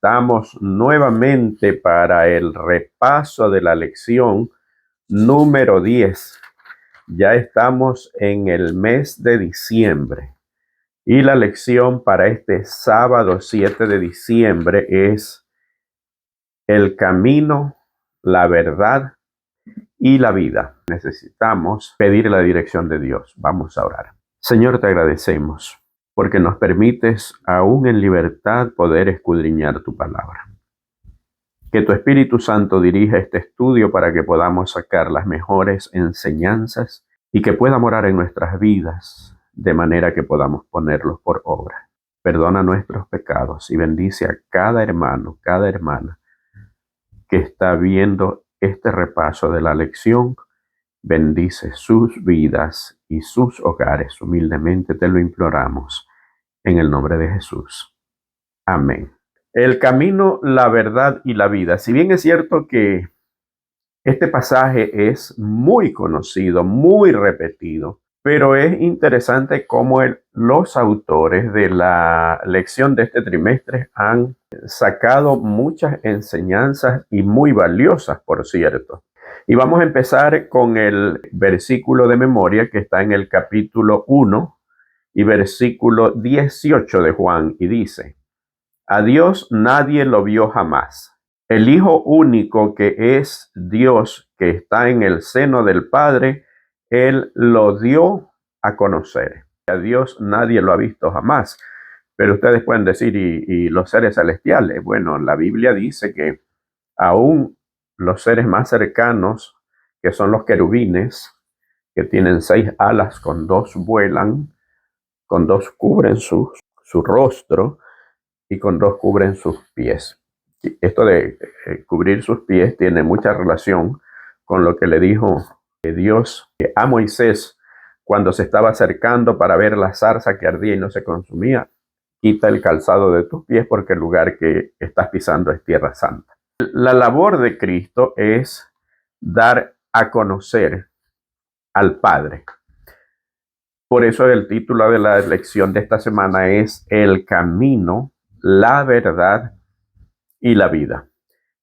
estamos nuevamente para el repaso de la lección número 10. Ya estamos en el mes de diciembre y la lección para este sábado 7 de diciembre es el camino, la verdad y la vida. Necesitamos pedir la dirección de Dios. Vamos a orar. Señor, te agradecemos porque nos permites aún en libertad poder escudriñar tu palabra. Que tu Espíritu Santo dirija este estudio para que podamos sacar las mejores enseñanzas y que pueda morar en nuestras vidas de manera que podamos ponerlos por obra. Perdona nuestros pecados y bendice a cada hermano, cada hermana que está viendo este repaso de la lección. Bendice sus vidas y sus hogares. Humildemente te lo imploramos en el nombre de Jesús. Amén. El camino, la verdad y la vida. Si bien es cierto que este pasaje es muy conocido, muy repetido, pero es interesante cómo los autores de la lección de este trimestre han sacado muchas enseñanzas y muy valiosas, por cierto. Y vamos a empezar con el versículo de memoria que está en el capítulo 1 y versículo 18 de Juan, y dice: a Dios nadie lo vio jamás. El Hijo único que es Dios, que está en el seno del Padre, Él lo dio a conocer. A Dios nadie lo ha visto jamás. Pero ustedes pueden decir, ¿y los seres celestiales? Bueno, la Biblia dice que aún los seres más cercanos, que son los querubines, que tienen 6 alas, con 2 vuelan, con 2 cubren su rostro y con 2 cubren sus pies. Esto de cubrir sus pies tiene mucha relación con lo que le dijo Dios a Moisés cuando se estaba acercando para ver la zarza que ardía y no se consumía. Quita el calzado de tus pies porque el lugar que estás pisando es tierra santa. La labor de Cristo es dar a conocer al Padre. Por eso el título de la lección de esta semana es El camino, la verdad y la vida.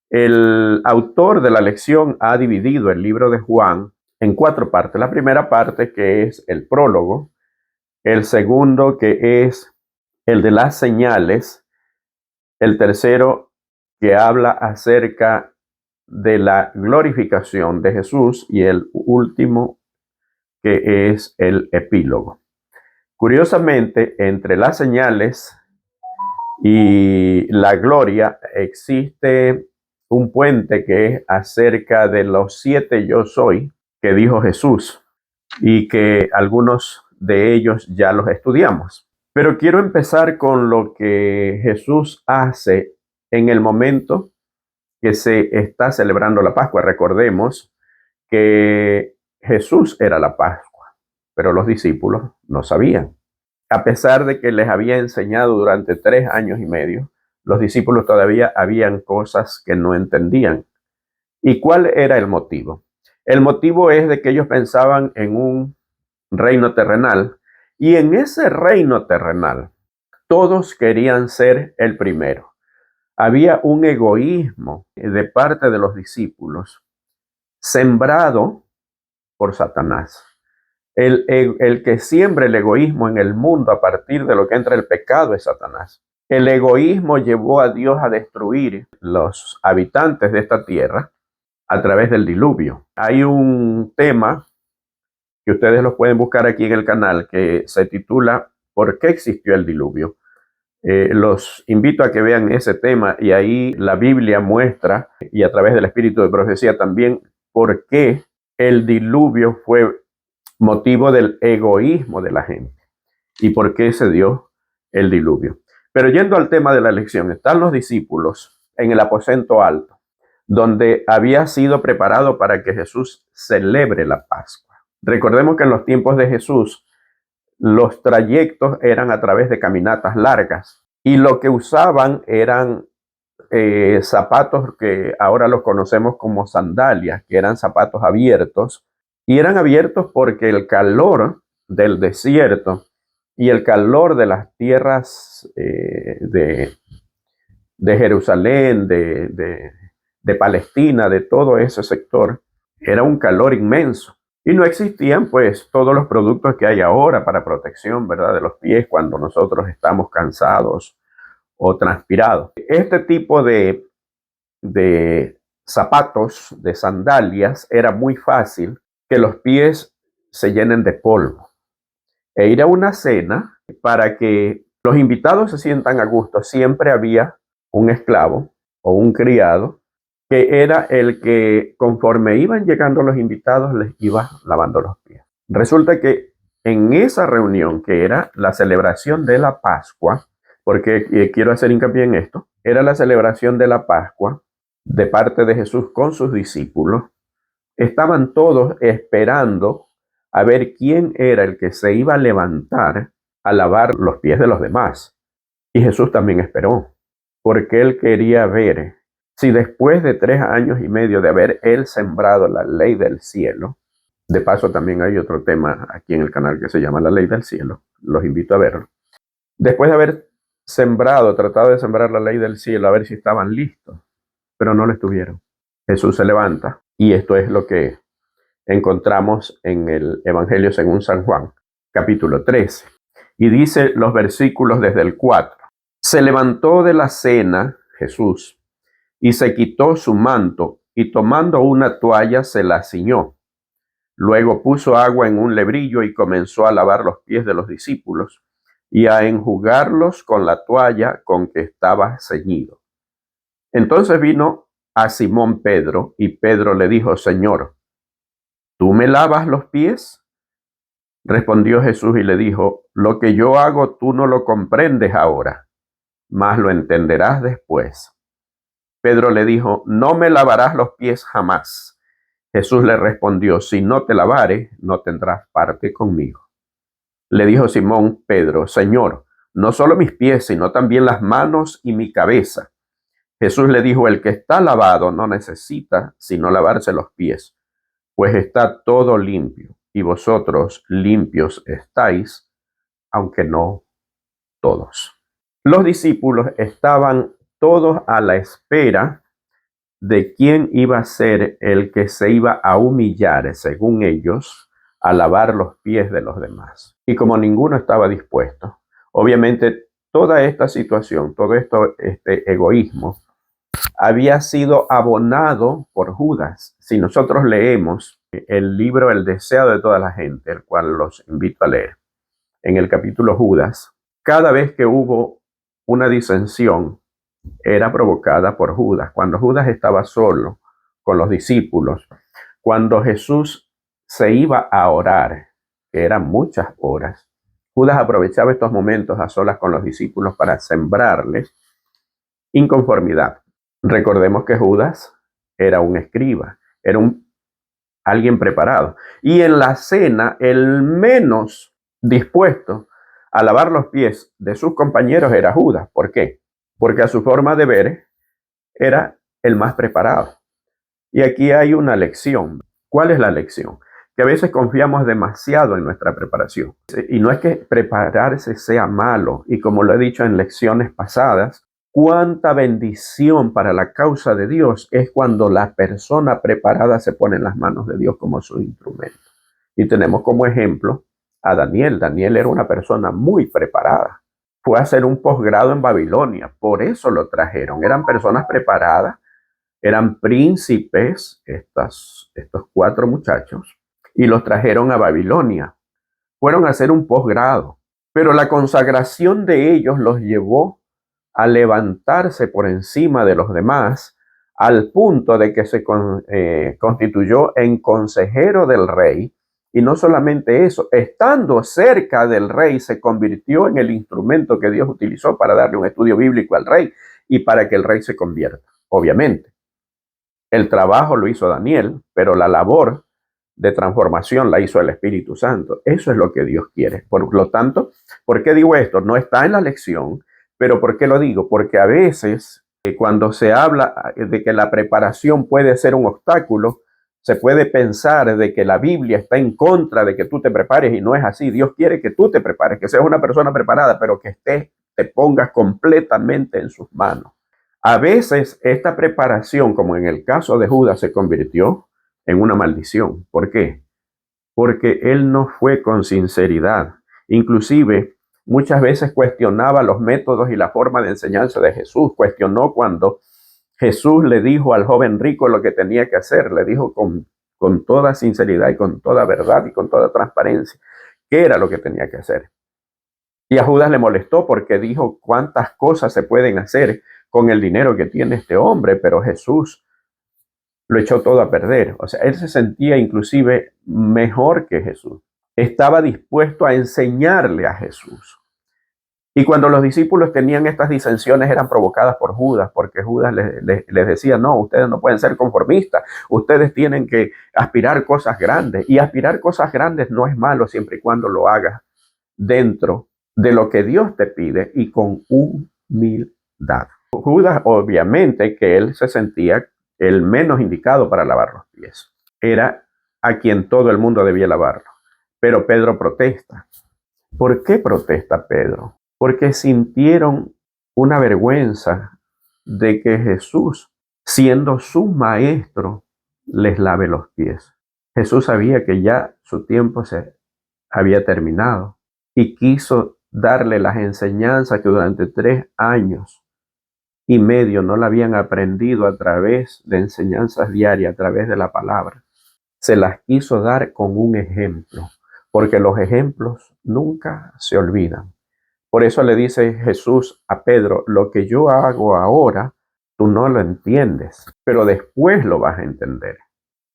El autor de la lección ha dividido el libro de Juan en 4 partes. La primera parte, que es el prólogo; el segundo, que es el de las señales; el tercero, que habla acerca de la glorificación de Jesús; y el último, que es el epílogo. Curiosamente, entre las señales y la gloria existe un puente que es acerca de los 7 yo soy que dijo Jesús, y que algunos de ellos ya los estudiamos. Pero quiero empezar con lo que Jesús hace en el momento que se está celebrando la Pascua. Recordemos que Jesús era la Pascua, pero los discípulos no sabían. A pesar de que les había enseñado durante 3 años y medio, los discípulos todavía habían cosas que no entendían. ¿Y cuál era el motivo? El motivo es de que ellos pensaban en un reino terrenal, y en ese reino terrenal todos querían ser el primero. Había un egoísmo de parte de los discípulos sembrado por Satanás. El que siembra el egoísmo en el mundo a partir de lo que entra el pecado es Satanás. El egoísmo llevó a Dios a destruir los habitantes de esta tierra a través del diluvio. Hay un tema que ustedes lo pueden buscar aquí en el canal que se titula ¿Por qué existió el diluvio? Los invito a que vean ese tema, y ahí la Biblia muestra, y a través del espíritu de profecía también, por qué el diluvio fue motivo del egoísmo de la gente y por qué se dio el diluvio. Pero yendo al tema de la lección, están los discípulos en el aposento alto, donde había sido preparado para que Jesús celebre la Pascua. Recordemos que en los tiempos de Jesús los trayectos eran a través de caminatas largas, y lo que usaban eran zapatos que ahora los conocemos como sandalias, que eran zapatos abiertos, y eran abiertos porque el calor del desierto y el calor de las tierras de Jerusalén, de Palestina, de todo ese sector. Era un calor inmenso. Y no existían pues todos los productos que hay ahora para protección, ¿verdad?, de los pies cuando nosotros estamos cansados o transpirados. Este tipo de zapatos, de sandalias, era muy fácil que los pies se llenen de polvo. E ir a una cena, para que los invitados se sientan a gusto, siempre había un esclavo o un criado que era el que, conforme iban llegando los invitados, les iba lavando los pies. Resulta que en esa reunión, que era la celebración de la Pascua, porque quiero hacer hincapié en esto, era la celebración de la Pascua de parte de Jesús con sus discípulos, estaban todos esperando a ver quién era el que se iba a levantar a lavar los pies de los demás. Y Jesús también esperó, porque él quería ver si después de 3 años y medio de haber él sembrado la ley del cielo, de paso también hay otro tema aquí en el canal que se llama la ley del cielo, los invito a verlo. Después de haber tratado de sembrar la ley del cielo, a ver si estaban listos, pero no lo estuvieron. Jesús se levanta, y esto es lo que encontramos en el Evangelio según San Juan, capítulo 13. Y dice los versículos desde el 4. Se levantó de la cena Jesús y se quitó su manto, y tomando una toalla se la ciñó. Luego puso agua en un lebrillo y comenzó a lavar los pies de los discípulos y a enjugarlos con la toalla con que estaba ceñido. Entonces vino a Simón Pedro, y Pedro le dijo: Señor, ¿tú me lavas los pies? Respondió Jesús y le dijo: lo que yo hago tú no lo comprendes ahora, mas lo entenderás después. Pedro le dijo: no me lavarás los pies jamás. Jesús le respondió: si no te lavare, no tendrás parte conmigo. Le dijo Simón Pedro: Señor, no solo mis pies, sino también las manos y mi cabeza. Jesús le dijo: el que está lavado no necesita sino lavarse los pies, pues está todo limpio, y vosotros limpios estáis, aunque no todos. Los discípulos estaban todos a la espera de quién iba a ser el que se iba a humillar, según ellos, a lavar los pies de los demás. Y como ninguno estaba dispuesto, obviamente toda esta situación, todo este egoísmo, había sido abonado por Judas. Si nosotros leemos el libro El deseo de toda la gente, el cual los invito a leer, en el capítulo Judas, cada vez que hubo una disensión, era provocada por Judas. Cuando Judas estaba solo con los discípulos, cuando Jesús se iba a orar, que eran muchas horas, Judas aprovechaba estos momentos a solas con los discípulos para sembrarles inconformidad. Recordemos que Judas era un escriba, era alguien preparado. Y en la cena, el menos dispuesto a lavar los pies de sus compañeros era Judas. ¿Por qué? Porque a su forma de ver era el más preparado. Y aquí hay una lección. ¿Cuál es la lección? Que a veces confiamos demasiado en nuestra preparación. Y no es que prepararse sea malo. Y como lo he dicho en lecciones pasadas, cuánta bendición para la causa de Dios es cuando la persona preparada se pone en las manos de Dios como su instrumento. Y tenemos como ejemplo a Daniel. Daniel era una persona muy preparada. Fue a hacer un posgrado en Babilonia, por eso lo trajeron. Eran personas preparadas, eran príncipes, estos 4 muchachos, y los trajeron a Babilonia. Fueron a hacer un posgrado, pero la consagración de ellos los llevó a levantarse por encima de los demás, al punto de que se constituyó en consejero del rey. Y no solamente eso, estando cerca del rey, se convirtió en el instrumento que Dios utilizó para darle un estudio bíblico al rey y para que el rey se convierta. Obviamente, el trabajo lo hizo Daniel, pero la labor de transformación la hizo el Espíritu Santo. Eso es lo que Dios quiere. Por lo tanto, ¿por qué digo esto? No está en la lección, pero ¿por qué lo digo? Porque a veces, cuando se habla de que la preparación puede ser un obstáculo, se puede pensar de que la Biblia está en contra de que tú te prepares, y no es así. Dios quiere que tú te prepares, que seas una persona preparada, pero que te pongas completamente en sus manos. A veces esta preparación, como en el caso de Judas, se convirtió en una maldición. ¿Por qué? Porque él no fue con sinceridad. Inclusive, muchas veces cuestionaba los métodos y la forma de enseñanza de Jesús. Cuestionó cuando Jesús le dijo al joven rico lo que tenía que hacer. Le dijo con toda sinceridad y con toda verdad y con toda transparencia qué era lo que tenía que hacer. Y a Judas le molestó porque dijo cuántas cosas se pueden hacer con el dinero que tiene este hombre, pero Jesús lo echó todo a perder. O sea, él se sentía inclusive mejor que Jesús. Estaba dispuesto a enseñarle a Jesús. Y cuando los discípulos tenían estas disensiones eran provocadas por Judas, porque Judas les decía, no, ustedes no pueden ser conformistas, ustedes tienen que aspirar cosas grandes. Y aspirar cosas grandes no es malo siempre y cuando lo hagas dentro de lo que Dios te pide y con humildad. Judas, obviamente, que él se sentía el menos indicado para lavar los pies. Era a quien todo el mundo debía lavarlo. Pero Pedro protesta. ¿Por qué protesta Pedro? Porque sintieron una vergüenza de que Jesús, siendo su maestro, les lave los pies. Jesús sabía que ya su tiempo se había terminado y quiso darle las enseñanzas que durante 3 años y medio no la habían aprendido a través de enseñanzas diarias, a través de la palabra. Se las quiso dar con un ejemplo, porque los ejemplos nunca se olvidan. Por eso le dice Jesús a Pedro, lo que yo hago ahora, tú no lo entiendes, pero después lo vas a entender.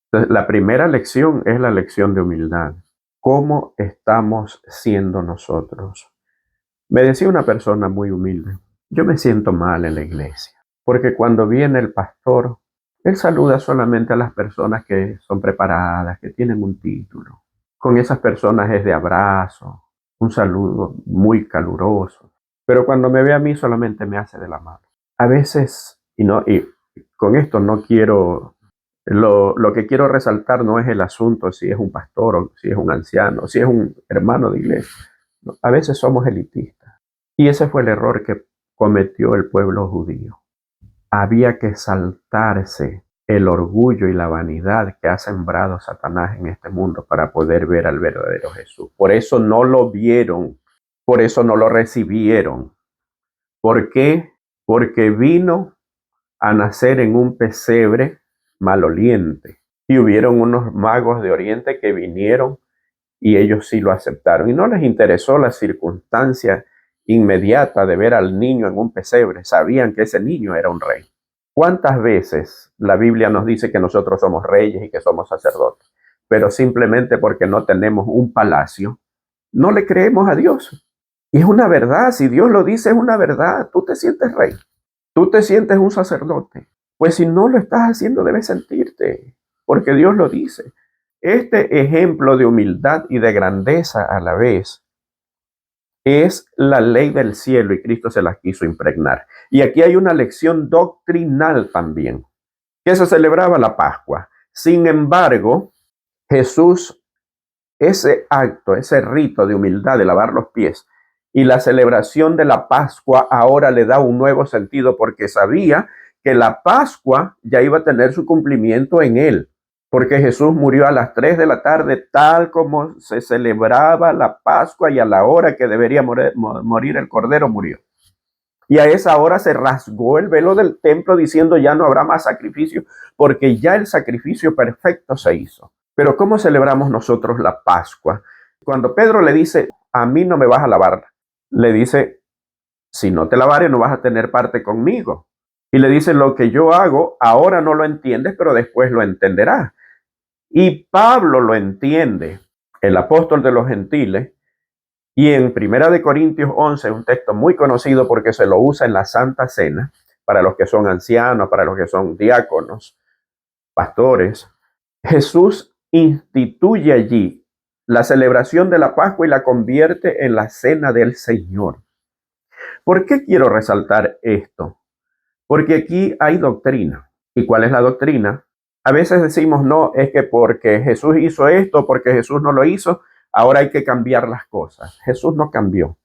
Entonces, la primera lección es la lección de humildad. ¿Cómo estamos siendo nosotros? Me decía una persona muy humilde, yo me siento mal en la iglesia, porque cuando viene el pastor, él saluda solamente a las personas que son preparadas, que tienen un título. Con esas personas es de abrazo, un saludo muy caluroso, pero cuando me ve a mí solamente me hace de la mano. A veces, y con esto no quiero, lo que quiero resaltar no es el asunto si es un pastor o si es un anciano, si es un hermano de iglesia. No, a veces somos elitistas. Y ese fue el error que cometió el pueblo judío. Había que saltarse el orgullo y la vanidad que ha sembrado Satanás en este mundo para poder ver al verdadero Jesús. Por eso no lo vieron, por eso no lo recibieron. ¿Por qué? Porque vino a nacer en un pesebre maloliente. Y hubieron unos magos de Oriente que vinieron y ellos sí lo aceptaron. Y no les interesó la circunstancia inmediata de ver al niño en un pesebre. Sabían que ese niño era un rey. ¿Cuántas veces la Biblia nos dice que nosotros somos reyes y que somos sacerdotes? Pero simplemente porque no tenemos un palacio, no le creemos a Dios. Y es una verdad, si Dios lo dice es una verdad. Tú te sientes rey, tú te sientes un sacerdote. Pues si no lo estás haciendo debes sentirte, porque Dios lo dice. Este ejemplo de humildad y de grandeza a la vez es la ley del cielo y Cristo se las quiso impregnar. Y aquí hay una lección doctrinal también, que se celebraba la Pascua. Sin embargo, Jesús, ese acto, ese rito de humildad de lavar los pies y la celebración de la Pascua ahora le da un nuevo sentido porque sabía que la Pascua ya iba a tener su cumplimiento en él. Porque Jesús murió a las 3 de la tarde, tal como se celebraba la Pascua y a la hora que debería morir el Cordero murió. Y a esa hora se rasgó el velo del templo diciendo ya no habrá más sacrificio porque ya el sacrificio perfecto se hizo. Pero ¿cómo celebramos nosotros la Pascua? Cuando Pedro le dice, a mí no me vas a lavar, le dice, si no te lavare no vas a tener parte conmigo. Y le dice, lo que yo hago ahora no lo entiendes, pero después lo entenderás. Y Pablo lo entiende, el apóstol de los gentiles, y en 1 Corintios 11, un texto muy conocido porque se lo usa en la Santa Cena, para los que son ancianos, para los que son diáconos, pastores, Jesús instituye allí la celebración de la Pascua y la convierte en la cena del Señor. ¿Por qué quiero resaltar esto? Porque aquí hay doctrina. ¿Y cuál es la doctrina? A veces decimos, no, es que porque Jesús hizo esto, porque Jesús no lo hizo, ahora hay que cambiar las cosas. Jesús no cambió.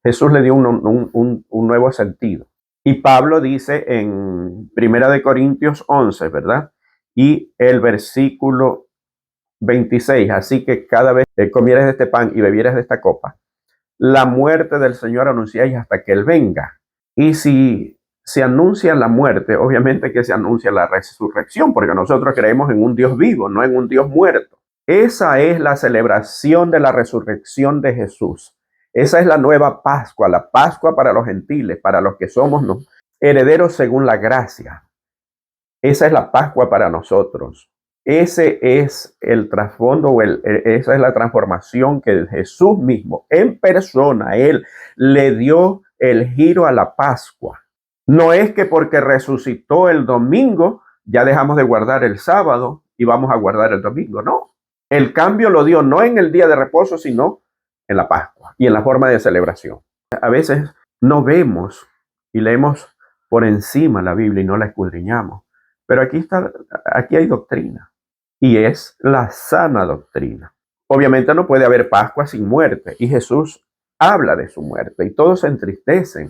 Jesús le dio un nuevo sentido. Y Pablo dice en Primera de Corintios 11, ¿verdad? Y el versículo 26, así que cada vez que comieres de este pan y bebieres de esta copa, la muerte del Señor anunciáis hasta que Él venga. Y si se anuncia la muerte, obviamente que se anuncia la resurrección, porque nosotros creemos en un Dios vivo, no en un Dios muerto. Esa es la celebración de la resurrección de Jesús. Esa es la nueva Pascua, la Pascua para los gentiles, para los que somos herederos según la gracia. Esa es la Pascua para nosotros. Ese es el trasfondo, esa es la transformación que Jesús mismo, en persona, Él le dio el giro a la Pascua. No es que porque resucitó el domingo, ya dejamos de guardar el sábado y vamos a guardar el domingo. No. El cambio lo dio no en el día de reposo, sino en la Pascua y en la forma de celebración. A veces no vemos y leemos por encima la Biblia y no la escudriñamos. Pero aquí hay doctrina. Y es la sana doctrina. Obviamente no puede haber Pascua sin muerte. Y Jesús habla de su muerte. Y todos se entristecen.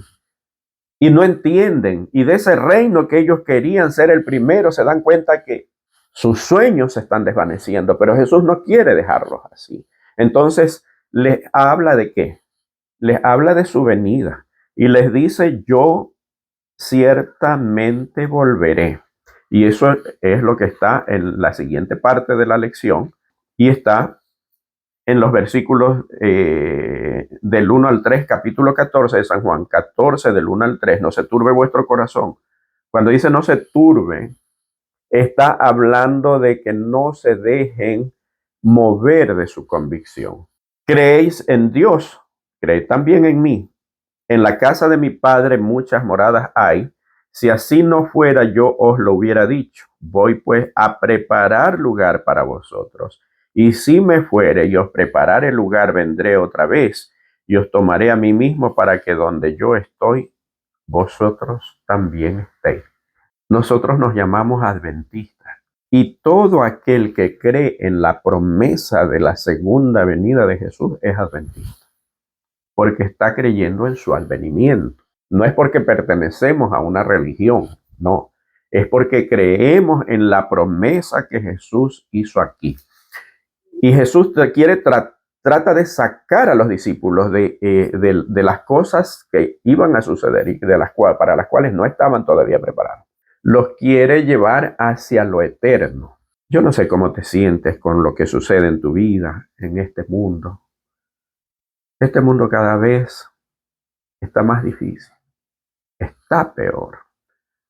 Y no entienden. Y de ese reino que ellos querían ser el primero, se dan cuenta que sus sueños se están desvaneciendo. Pero Jesús no quiere dejarlos así. Entonces, les habla de qué? Les habla de su venida. Y les dice, yo ciertamente volveré. Y eso es lo que está en la siguiente parte de la lección y está en los versículos del 1 al 3, capítulo 14 de San Juan, 14 del 1 al 3, no se turbe vuestro corazón. Cuando dice no se turbe, está hablando de que no se dejen mover de su convicción. Creéis en Dios, creed también en mí. En la casa de mi padre muchas moradas hay. Si así no fuera, yo os lo hubiera dicho. Voy pues a preparar lugar para vosotros. Y si me fuere y os preparare lugar, vendré otra vez y os tomaré a mí mismo para que donde yo estoy, vosotros también estéis. Nosotros nos llamamos adventistas. Y todo aquel que cree en la promesa de la segunda venida de Jesús es adventista, porque está creyendo en su advenimiento. No es porque pertenecemos a una religión, no. Es porque creemos en la promesa que Jesús hizo aquí. Y Jesús trata de sacar a los discípulos de las cosas que iban a suceder y para las cuales no estaban todavía preparados. Los quiere llevar hacia lo eterno. Yo no sé cómo te sientes con lo que sucede en tu vida, en este mundo. Este mundo cada vez está más difícil, está peor,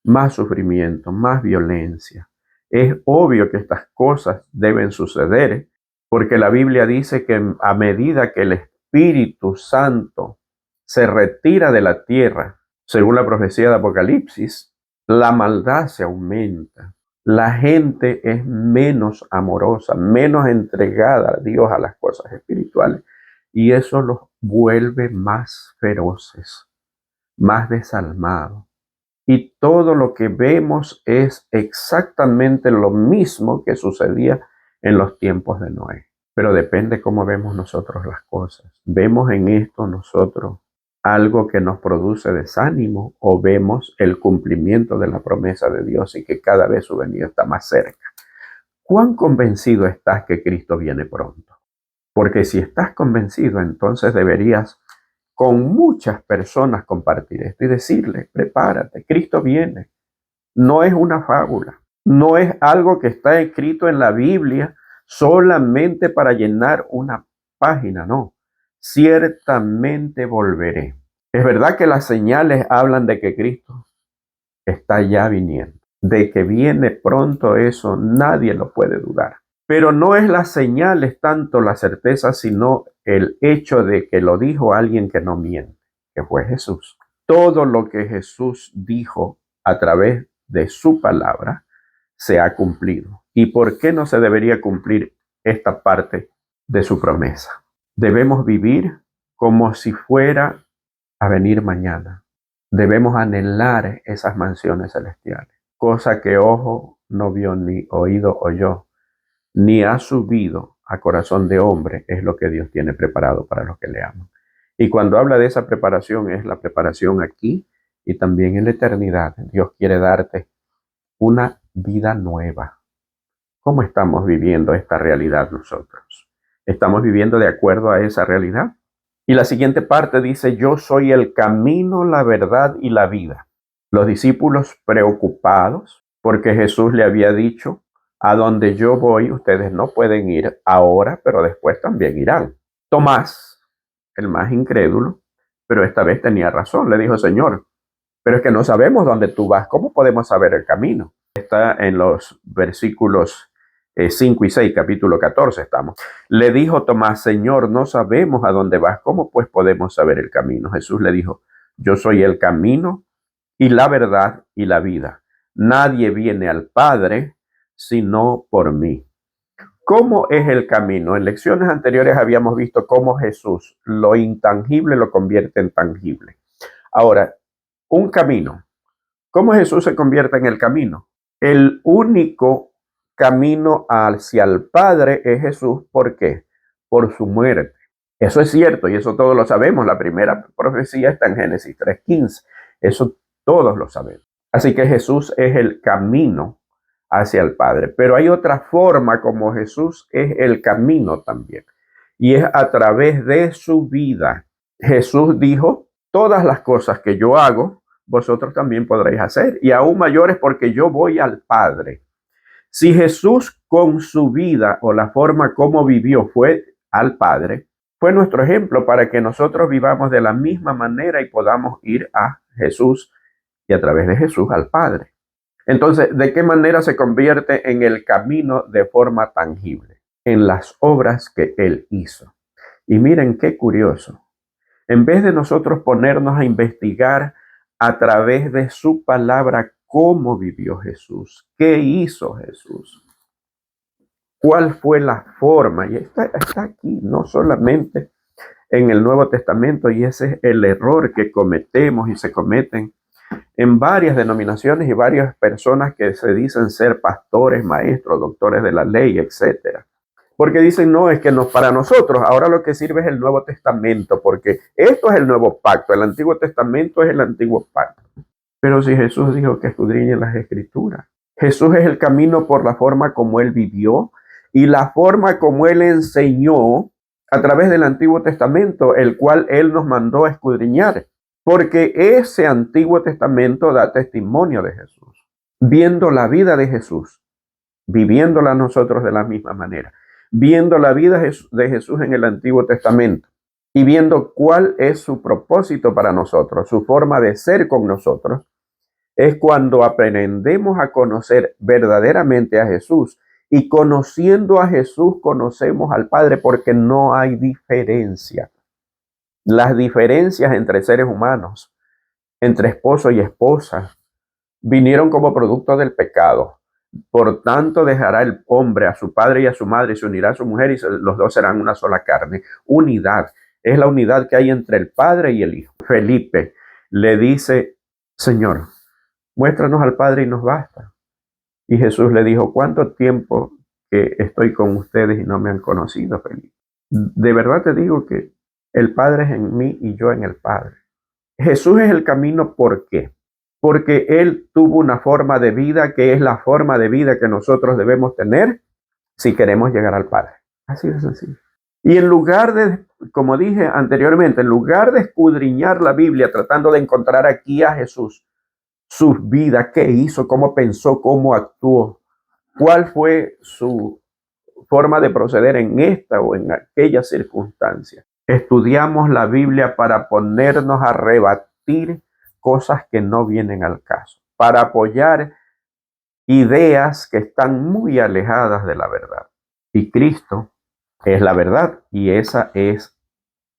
más sufrimiento, más violencia. Es obvio que estas cosas deben suceder porque la Biblia dice que a medida que el Espíritu Santo se retira de la tierra, según la profecía de Apocalipsis, la maldad se aumenta. La gente es menos amorosa, menos entregada a Dios, a las cosas espirituales. Y eso los vuelve más feroces, más desalmados. Y todo lo que vemos es exactamente lo mismo que sucedía en los tiempos de Noé. Pero depende cómo vemos nosotros las cosas. ¿Vemos en esto nosotros algo que nos produce desánimo o vemos el cumplimiento de la promesa de Dios y que cada vez su venida está más cerca? ¿Cuán convencido estás que Cristo viene pronto? Porque si estás convencido, entonces deberías con muchas personas compartir esto y decirle, prepárate, Cristo viene. No es una fábula, no es algo que está escrito en la Biblia solamente para llenar una página, no. Ciertamente volveré. Es verdad que las señales hablan de que Cristo está ya viniendo, de que viene pronto, eso nadie lo puede dudar. Pero no es las señales tanto la certeza, sino el hecho de que lo dijo alguien que no miente, que fue Jesús. Todo lo que Jesús dijo a través de su palabra se ha cumplido. ¿Y por qué no se debería cumplir esta parte de su promesa? Debemos vivir como si fuera a venir mañana. Debemos anhelar esas mansiones celestiales, cosa que ojo no vio ni oído oyó, ni ha subido a corazón de hombre, es lo que Dios tiene preparado para los que le aman. Y cuando habla de esa preparación, es la preparación aquí y también en la eternidad. Dios quiere darte una vida nueva. ¿Cómo estamos viviendo esta realidad nosotros? ¿Estamos viviendo de acuerdo a esa realidad? Y la siguiente parte dice, yo soy el camino, la verdad y la vida. Los discípulos preocupados porque Jesús le había dicho, a donde yo voy ustedes no pueden ir ahora, pero después también irán. Tomás, el más incrédulo, pero esta vez tenía razón, le dijo, Señor, pero es que no sabemos dónde tú vas, ¿cómo podemos saber el camino? Está en los versículos 5 y 6, capítulo 14 estamos. Le dijo Tomás, Señor, no sabemos a dónde vas, ¿cómo pues podemos saber el camino? Jesús le dijo, yo soy el camino y la verdad y la vida. Nadie viene al Padre sino por mí. ¿Cómo es el camino? En lecciones anteriores habíamos visto cómo Jesús lo intangible lo convierte en tangible. Ahora, un camino. ¿Cómo Jesús se convierte en el camino? El único camino hacia el Padre es Jesús. ¿Por qué? Por su muerte. Eso es cierto y eso todos lo sabemos. La primera profecía está en Génesis 3:15. Eso todos lo sabemos. Así que Jesús es el camino hacia el Padre. Pero hay otra forma como Jesús es el camino también. Y es a través de su vida. Jesús dijo, todas las cosas que yo hago, vosotros también podréis hacer. Y aún mayores porque yo voy al Padre. Si Jesús con su vida o la forma como vivió fue al Padre, fue nuestro ejemplo para que nosotros vivamos de la misma manera y podamos ir a Jesús y a través de Jesús al Padre. Entonces, ¿de qué manera se convierte en el camino de forma tangible? En las obras que Él hizo. Y miren qué curioso. En vez de nosotros ponernos a investigar a través de su palabra cómo vivió Jesús, qué hizo Jesús, cuál fue la forma, y está aquí, no solamente en el Nuevo Testamento, y ese es el error que cometemos y se cometen en varias denominaciones y varias personas que se dicen ser pastores, maestros, doctores de la ley, etcétera. Porque dicen, no, es que no, para nosotros ahora lo que sirve es el Nuevo Testamento, porque esto es el nuevo pacto, el Antiguo Testamento es el antiguo pacto. Pero si Jesús dijo que escudriñen las Escrituras, Jesús es el camino por la forma como Él vivió y la forma como Él enseñó a través del Antiguo Testamento, el cual Él nos mandó a escudriñar. Porque ese Antiguo Testamento da testimonio de Jesús, viendo la vida de Jesús, viviéndola nosotros de la misma manera, viendo la vida de Jesús en el Antiguo Testamento y viendo cuál es su propósito para nosotros, su forma de ser con nosotros, es cuando aprendemos a conocer verdaderamente a Jesús y conociendo a Jesús conocemos al Padre porque no hay diferencia. Las diferencias entre seres humanos, entre esposo y esposa, vinieron como producto del pecado. Por tanto, dejará el hombre a su padre y a su madre y se unirá a su mujer y los dos serán una sola carne. Unidad. Es la unidad que hay entre el Padre y el Hijo. Felipe le dice, Señor, muéstranos al Padre y nos basta. Y Jesús le dijo, ¿cuánto tiempo que estoy con ustedes y no me han conocido, Felipe? De verdad te digo que el Padre es en mí y yo en el Padre. Jesús es el camino, ¿por qué? Porque Él tuvo una forma de vida que es la forma de vida que nosotros debemos tener si queremos llegar al Padre. Así de sencillo. Y en lugar de, como dije anteriormente, en lugar de escudriñar la Biblia tratando de encontrar aquí a Jesús, su vida, qué hizo, cómo pensó, cómo actuó, cuál fue su forma de proceder en esta o en aquella circunstancia. Estudiamos la Biblia para ponernos a rebatir cosas que no vienen al caso, para apoyar ideas que están muy alejadas de la verdad. Y Cristo es la verdad y esa es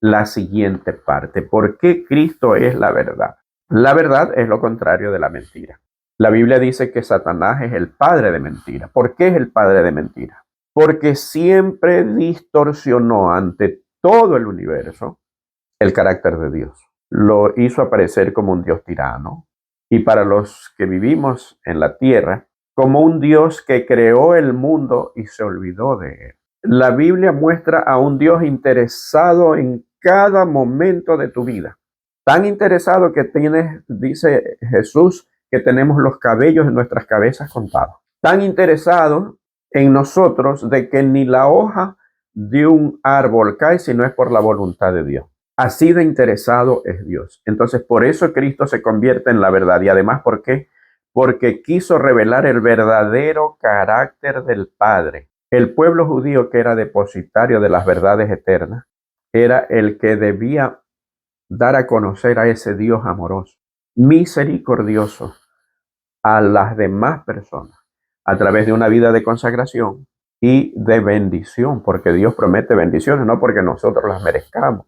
la siguiente parte. ¿Por qué Cristo es la verdad? La verdad es lo contrario de la mentira. La Biblia dice que Satanás es el padre de mentira. ¿Por qué es el padre de mentira? Porque siempre distorsionó ante todo el universo el carácter de Dios. Lo hizo aparecer como un Dios tirano y para los que vivimos en la tierra, como un Dios que creó el mundo y se olvidó de él. La Biblia muestra a un Dios interesado en cada momento de tu vida. Tan interesado que tienes, dice Jesús, que tenemos los cabellos en nuestras cabezas contados. Tan interesado en nosotros de que ni la hoja de un árbol cae si no es por la voluntad de Dios. Así de interesado es Dios. Entonces, por eso Cristo se convierte en la verdad. Y además, ¿por qué? Porque quiso revelar el verdadero carácter del Padre. El pueblo judío, que era depositario de las verdades eternas, era el que debía dar a conocer a ese Dios amoroso, misericordioso a las demás personas a través de una vida de consagración y de bendición, porque Dios promete bendiciones, no porque nosotros las merezcamos,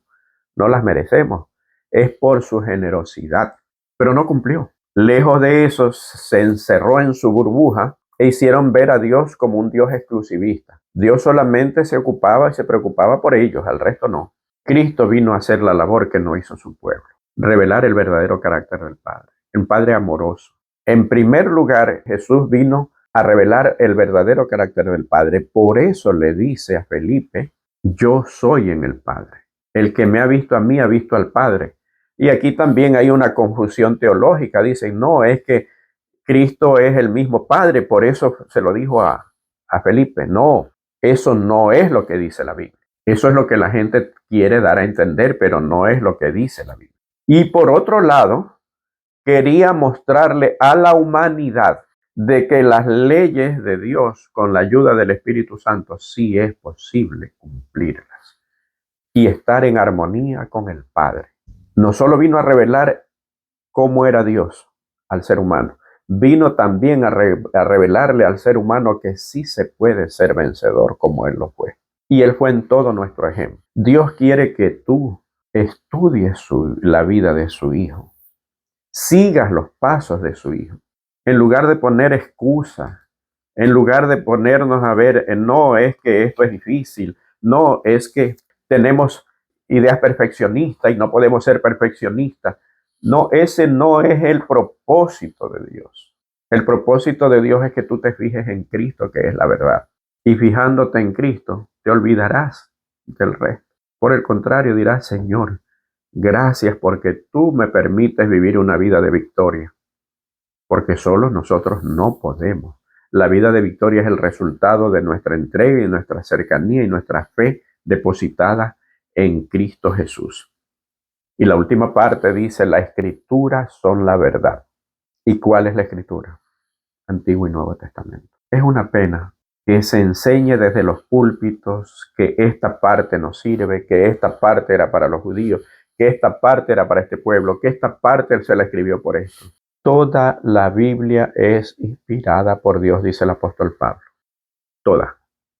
no las merecemos, es por su generosidad, pero no cumplió. Lejos de eso, se encerró en su burbuja e hicieron ver a Dios como un Dios exclusivista. Dios solamente se ocupaba y se preocupaba por ellos, al resto no. Cristo vino a hacer la labor que no hizo su pueblo, revelar el verdadero carácter del Padre, un Padre amoroso. En primer lugar, Jesús vino a revelar el verdadero carácter del Padre. Por eso le dice a Felipe, yo soy en el Padre. El que me ha visto a mí ha visto al Padre. Y aquí también hay una confusión teológica. Dicen, no, es que Cristo es el mismo Padre, por eso se lo dijo a Felipe. No, eso no es lo que dice la Biblia. Eso es lo que la gente quiere dar a entender, pero no es lo que dice la Biblia. Y por otro lado, quería mostrarle a la humanidad de que las leyes de Dios, con la ayuda del Espíritu Santo, sí es posible cumplirlas y estar en armonía con el Padre. No solo vino a revelar cómo era Dios al ser humano, vino también a revelarle al ser humano que sí se puede ser vencedor como Él lo fue. Y Él fue en todo nuestro ejemplo. Dios quiere que tú estudies la vida de su Hijo, sigas los pasos de su Hijo, en lugar de poner excusas, en lugar de ponernos a ver, no es que esto es difícil, no es que tenemos ideas perfeccionistas y no podemos ser perfeccionistas. No, ese no es el propósito de Dios. El propósito de Dios es que tú te fijes en Cristo, que es la verdad. Y fijándote en Cristo, te olvidarás del resto. Por el contrario, dirás, Señor, gracias porque tú me permites vivir una vida de victoria, porque solos nosotros no podemos. La vida de victoria es el resultado de nuestra entrega y nuestra cercanía y nuestra fe depositada en Cristo Jesús. Y la última parte dice, la Escritura son la verdad. ¿Y cuál es la Escritura? Antiguo y Nuevo Testamento. Es una pena que se enseñe desde los púlpitos que esta parte no sirve, que esta parte era para los judíos, que esta parte era para este pueblo, que esta parte se la escribió por esto. Toda la Biblia es inspirada por Dios, dice el apóstol Pablo. Toda.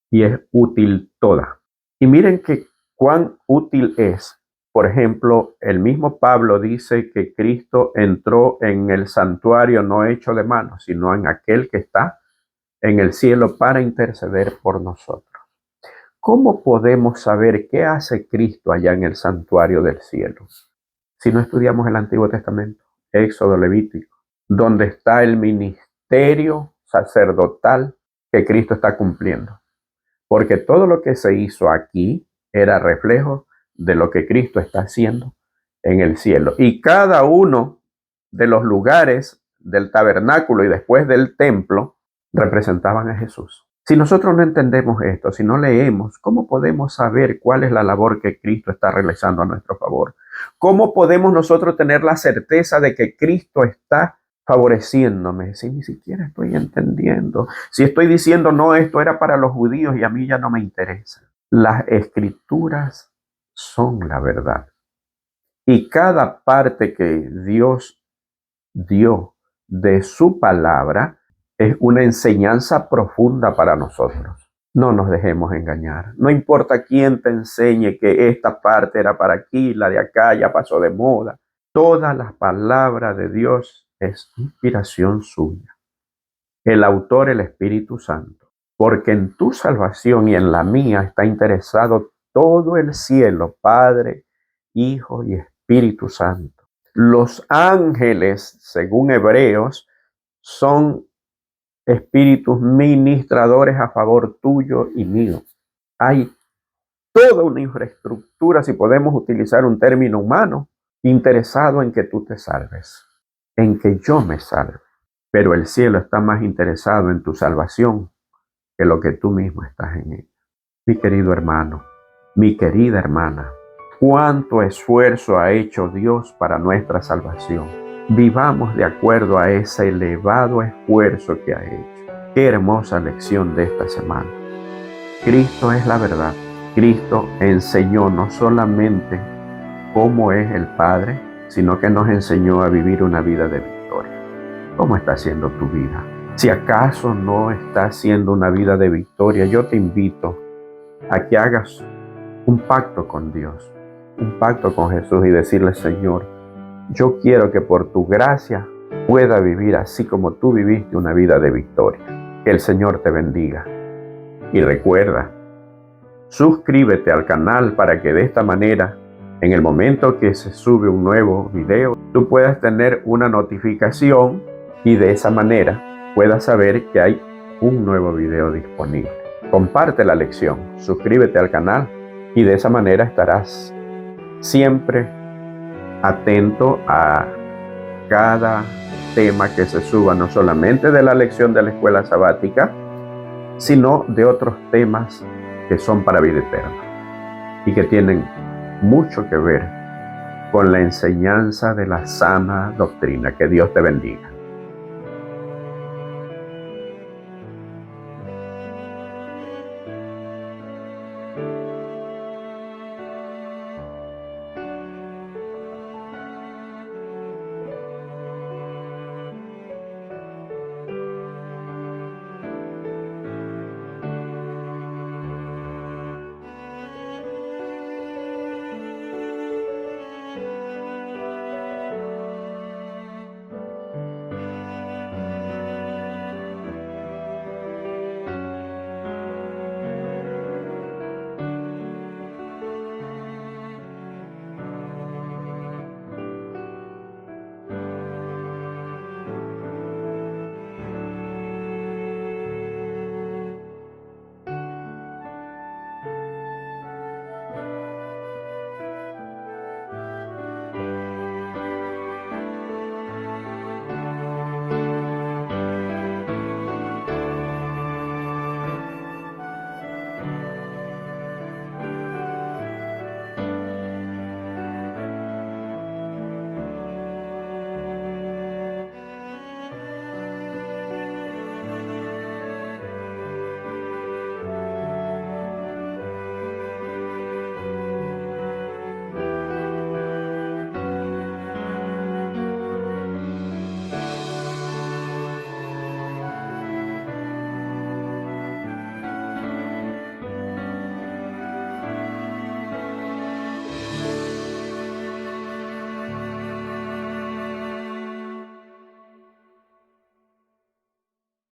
Y es útil toda. Y miren que cuán útil es. Por ejemplo, el mismo Pablo dice que Cristo entró en el santuario no hecho de manos, sino en aquel que está en el cielo para interceder por nosotros. ¿Cómo podemos saber qué hace Cristo allá en el santuario del cielo si no estudiamos el Antiguo Testamento, Éxodo, Levítico, donde está el ministerio sacerdotal que Cristo está cumpliendo? Porque todo lo que se hizo aquí era reflejo de lo que Cristo está haciendo en el cielo. Y cada uno de los lugares del tabernáculo y después del templo representaban a Jesús. Si nosotros no entendemos esto, si no leemos, ¿cómo podemos saber cuál es la labor que Cristo está realizando a nuestro favor? ¿Cómo podemos nosotros tener la certeza de que Cristo está favoreciéndome si ni siquiera estoy entendiendo? Si estoy diciendo, no, esto era para los judíos y a mí ya no me interesa. Las Escrituras son la verdad. Y cada parte que Dios dio de su palabra es una enseñanza profunda para nosotros. No nos dejemos engañar. No importa quién te enseñe que esta parte era para aquí, la de acá ya pasó de moda. Toda la palabra de Dios es inspiración suya. El autor, el Espíritu Santo. Porque en tu salvación y en la mía está interesado todo el cielo, Padre, Hijo y Espíritu Santo. Los ángeles, según Hebreos, son espíritus ministradores a favor tuyo y mío. Hay toda una infraestructura, si podemos utilizar un término humano, interesado en que tú te salves, en que yo me salve. Pero el cielo está más interesado en tu salvación que lo que tú mismo estás en ella. Mi querido hermano, mi querida hermana, cuánto esfuerzo ha hecho Dios para nuestra salvación. Vivamos de acuerdo a ese elevado esfuerzo que ha hecho. Qué hermosa lección de esta semana. Cristo es la verdad. Cristo enseñó no solamente cómo es el Padre, sino que nos enseñó a vivir una vida de victoria. ¿Cómo está siendo tu vida? Si acaso no está siendo una vida de victoria, yo te invito a que hagas un pacto con Dios, un pacto con Jesús y decirle: Señor, yo quiero que por tu gracia pueda vivir así como tú viviste una vida de victoria. Que el Señor te bendiga. Y recuerda, suscríbete al canal para que de esta manera, en el momento que se sube un nuevo video, tú puedas tener una notificación y de esa manera puedas saber que hay un nuevo video disponible. Comparte la lección, suscríbete al canal y de esa manera estarás siempre atento a cada tema que se suba, no solamente de la lección de la escuela sabática, sino de otros temas que son para vida eterna y que tienen mucho que ver con la enseñanza de la sana doctrina. Que Dios te bendiga.